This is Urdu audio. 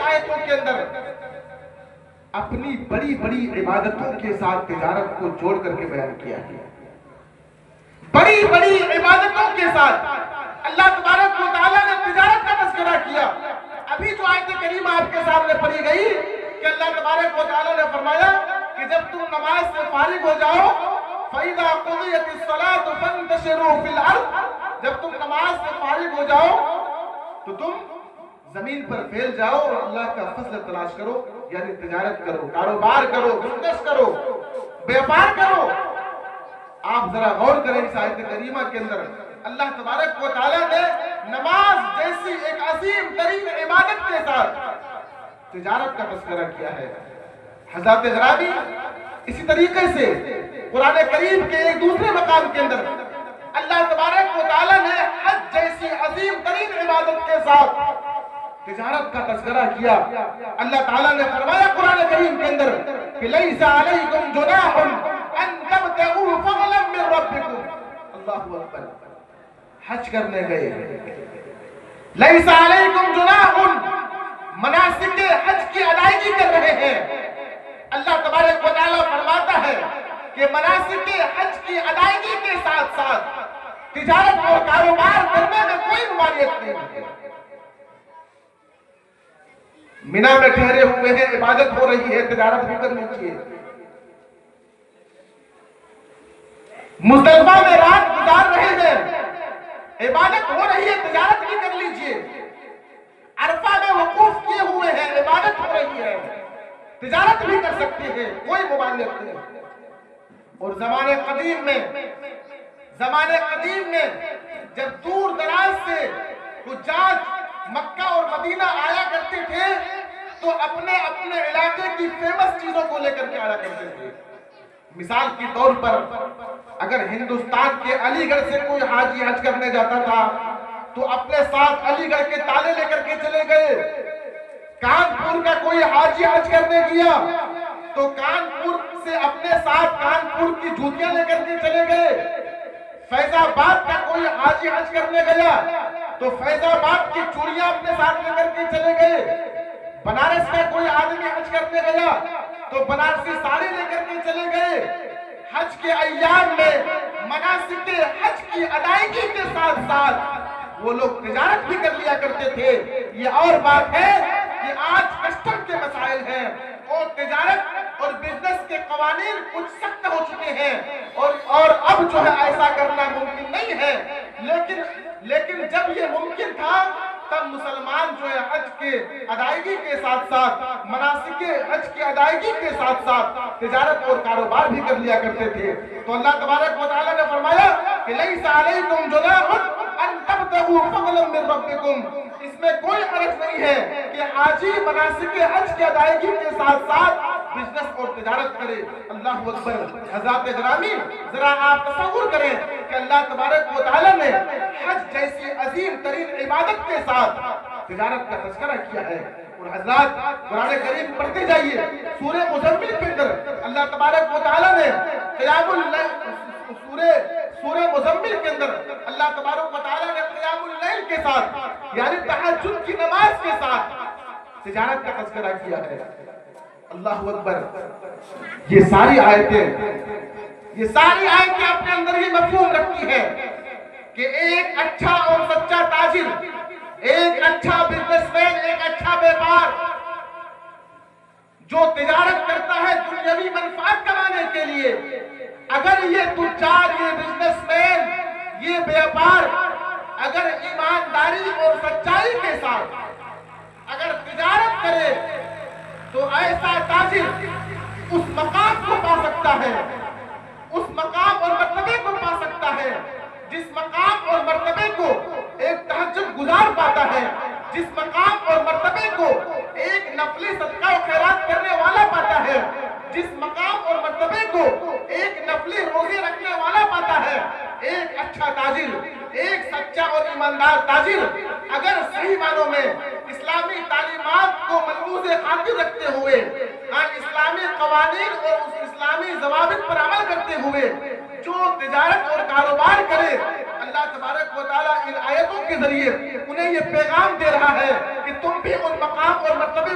آیتوں کے اندر اپنی بڑی بڑی عبادتوں کے ساتھ تجارت کو جوڑ کر کے بیان کیا ہے. بڑی بڑی عبادتوں کے ساتھ اللہ تبارک و تعالیٰ نے تجارت کا تذکرہ کیا. ابھی جو آیت کریمہ آپ کے سامنے پڑھی گئی کہ اللہ تبارک و تعالیٰ نے فرمایا کہ جب تم نماز سے فارغ ہو جاؤ فَإِذَا قُضِيَتِ الصَّلَاةُ فَانْتَشِرُوا فِي الْأَرْضِ، جب تم نماز سے فارغ ہو جاؤ تو تم زمین پر پھیل جاؤ اور اللہ کا فضل تلاش کرو، یعنی تجارت کرو، کاروبار کرو، بزنس کرو، بیوپار کرو. آپ ذرا غور کریں اس آیت کریمہ کے اندر اللہ تبارک و تعالیٰ نے نماز جیسی ایک عظیم ترین عبادت کے ساتھ تجارت کا تذکرہ کیا ہے. حضرات گرامی، اسی طریقے سے قرآن کریم کے ایک دوسرے مقام کے اندر اللہ تبارک و تعالیٰ نے حج جیسی عظیم ترین عبادت کے ساتھ تجارت کا تذکرہ کیا. اللہ تعالیٰ نے فرمایا قرآن کریم کے اندر کہ لَيْسَ عَلَيْكُمْ جُنَاحٌ أَن تَبْتَغُوا فَضْلًا مِّن رَّبِّكُمْ. اللہ اکبر. حج کرنے گئے، لَيْسَ عَلَيْكُمْ جُنَاحٌ، مناسک حج کی ادائیگی کر رہے ہیں. اللہ تبارک و تعالیٰ فرماتا ہے کہ مناسک حج کی ادائیگی کے ساتھ ساتھ تجارت اور کاروبار کرنے میں کوئی ممانعت نہیں ہے. مینا میں ٹھہرے ہوئے ہیں، عبادت ہو رہی ہے، تجارت بھی کرنی چاہیے. مزدلفہ میں رات گزار رہے ہیں، عبادت ہو رہی ہے، تجارت بھی کر لیجئے. عرفہ میں وقوف کیے ہوئے ہیں، عبادت ہو رہی ہے، تجارت بھی کر سکتے ہیں، کوئی ممانعت نہیں. اور زمانے قدیم میں جب دور دراز سے حجاج مکہ اور مدینہ آیا کرتے تھے تو اپنے علاقے کی فیمس چیزوں کو لے کر کے آیا کرتے تھے. مثال کے طور پر اگر ہندوستان کے علی گڑھ سے کوئی حاجی حج کرنے جاتا تھا تو اپنے ساتھ علی گڑھ کے تالے لے کر کے چلے گئے. کانپور کا کوئی حاجی حج کرنے گیا تو کانپور سے اپنے ساتھ کانپور کی جوتیاں لے کر کے چلے گئے. فیض آباد کا کوئی حاجی حج کرنے گیا تو فیض آباد کی چوڑیاں اپنے ساتھ لے کر کے چلے گئے. بنارس کا کوئی آدمی حج کرنے گیا تو بنارسی ساڑی لے کر کے چلے گئے. حج کے ایام میں مناسک حج کی ادائیگی کے ساتھ ساتھ وہ لوگ تجارت بھی کر لیا کرتے تھے. یہ اور بات ہے کہ آج کسٹم کے مسائل ہیں اور تجارت اور بزنس کے قوانین کچھ سخت ہو چکے ہیں اور اب جو ہے ایسا کرنا ممکن نہیں ہے. لیکن جب یہ ممکن تھا تب مسلمان جو ہے حج کے ادائیگی کے ساتھ ساتھ مناسک حج کی ادائیگی کے ساتھ ساتھ تجارت اور کاروبار بھی کر لیا کرتے تھے. تو اللہ تبارک و تعالیٰ نے فرمایا کہ لَيْسَ عَلَيْكُمْ جُنَاحٌ أَن تَبْتَغُوا فَضْلًا مِّن رَّبِّكُمْ. اس میں کوئی حرج نہیں ہے کہ حاجی مناسک حج کی ادائیگی کے ساتھ ساتھ بزنس اور تجارت کرے. اللہ اکبر. حضرات گرامی، ذرا آپ تصور کریں کہ اللہ تبارک و تعالیٰ نے حج جیسی عظیم ترین عبادت کے ساتھ تجارت کا تذکرہ کیا ہے. اور حضرات قرآن کریم پڑھتے جائیے، سورہ مزمل کے اندر اللہ تبارک و تعالیٰ نے قیام اللیل، سورہ مزمل کے اندر اللہ تبارک و تعالیٰ نے قیام اللیل کے ساتھ یعنی تہجد کی نماز کے ساتھ تجارت کا تذکرہ کیا ہے. اللہ اکبر. یہ ساری آیتیں اپنے اندر یہ مفہوم رکھتی ہے کہ ایک اچھا اور سچا تاجر، ایک اچھا بزنس مین، ایک اچھا بیوپار جو تجارت کرتا ہے دنیاوی منفعت کمانے کے لیے، اگر یہ تجار، یہ بزنس مین، یہ بیوپار اگر ایمانداری اور سچائی کے ساتھ اگر تجارت کرے تو ایسا تاجر اس مقام کو پا سکتا ہے، اس مقام اور مرتبے کو پا سکتا ہے جس مقام اور مرتبے کو ایک تہجد گزار پاتا ہے، جس مقام اور مرتبے کو ایک نفلی صدقہ و خیرات کرنے والا پاتا ہے، جس مقام اور مرتبے کو ایک نفلی روزے رکھنے والا پاتا ہے. ایک اچھا تاجر، ایک سچا اور ایماندار تاجر اگر صحیح معنوں میں اسلامی تعلیمات کو ملحوظ خاطر رکھتے ہوئے، اسلامی قوانین اور اس اسلامی ضوابط پر عمل کرتے ہوئے جو تجارت اور کاروبار کرے، اللہ تبارک و تعالیٰ ان آیتوں کے ذریعے انہیں یہ پیغام دے رہا ہے کہ تم بھی ان مقام اور مرتبے